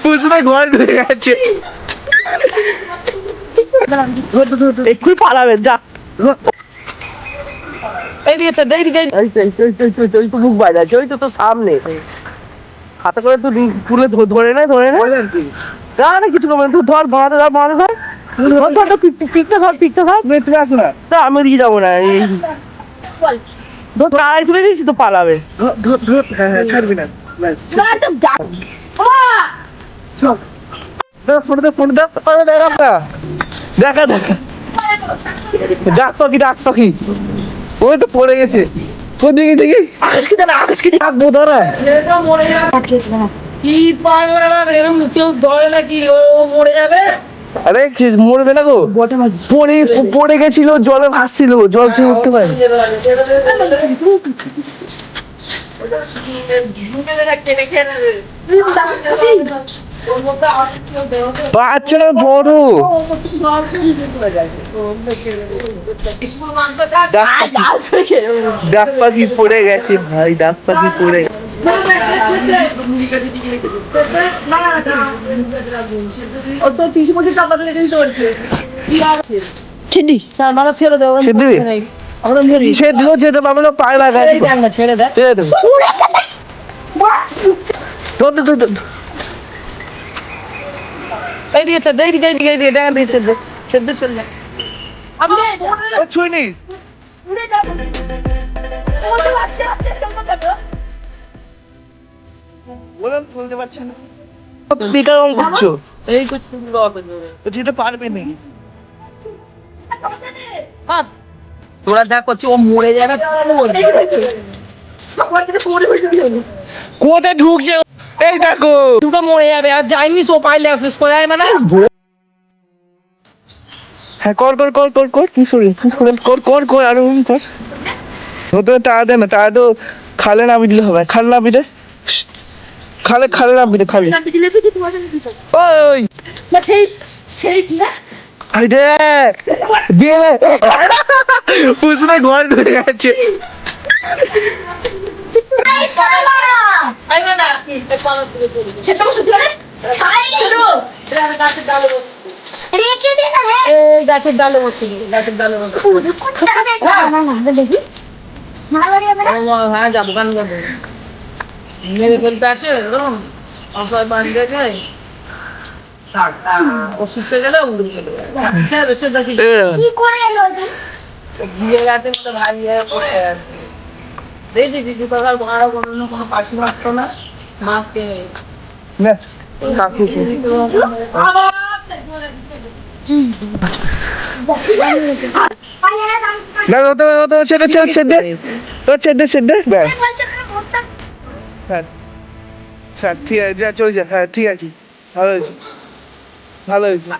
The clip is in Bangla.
পুষলে ঘর ঢুকে গেছে। এক্ষুনি পালাবেন যা। মুখ বাজাচ্ছে ওই তো তোর সামনে হাতে করে তো তুলে ধরে না না কিছু করবে তুই ধর বাঁধে ধর বাঁধে ধর পিকটা ধর তুমি আসো না আমি দিকে যাবো না ধর তাড়াই তুলে দিয়েছি তো পালাবে হ্যাঁ ছাড়বি না দেখা ডাক পাখি ওই তো পড়ে গেছে তোর দিকে দেখি আকাশকে ডাকবো ধরা কি পাগলা না এরকম কেউ ধরে নাকি ও মরে যাবে? আরে মরবে না গো পড়ে গেছিল জলে ভাসছিল জল থেকে উঠতে পারে বাচ্চারা বড় ডাক পাখি পড়ে গেছে ভাই ডাক পাখি পড়ে ছেড়ে দেবো সে দিল যেতে পারবে না পায়ে লাগায় ছেড়ে দেয় ছুঁই নিস বললাম তুলতে পারছে না স্পিকার অন করছো যেটা পারবে নাকি তোরা যা করছিস ও মরে যাবে কোথায় ঢুকছে এই দেখো তুই তো মরে যাবে আর যাইনি তো পাইলে আসিস কোথায় মানে হ্যাঁ কর কি শুনি কর আর কর হতে তাড়া দে না তাড়া তো খালে নামি দিলে হবে খালে নামি দে খালে নামি দে খালে ওই আই দে দিয়ে পুষলে ঘর ঢুকে গেছে গাছের ডালে বসে হ্যাঁ যাবো গান গাবো মেরে ফেলতে আছে অসহায় বান্ধে যায় ওষুধতে গেলে উড়ে চলে দেখি বিয়ে রাতে ভাই পড়ে আছে দেখি দিদি বাবার মারা কোনো পাখি মারতো না মাকে কাকু না তো ছেড়ে ব্যাস ঠিক আছে যা চলে যা হ্যাঁ ঠিক আছে ভালো হয়েছে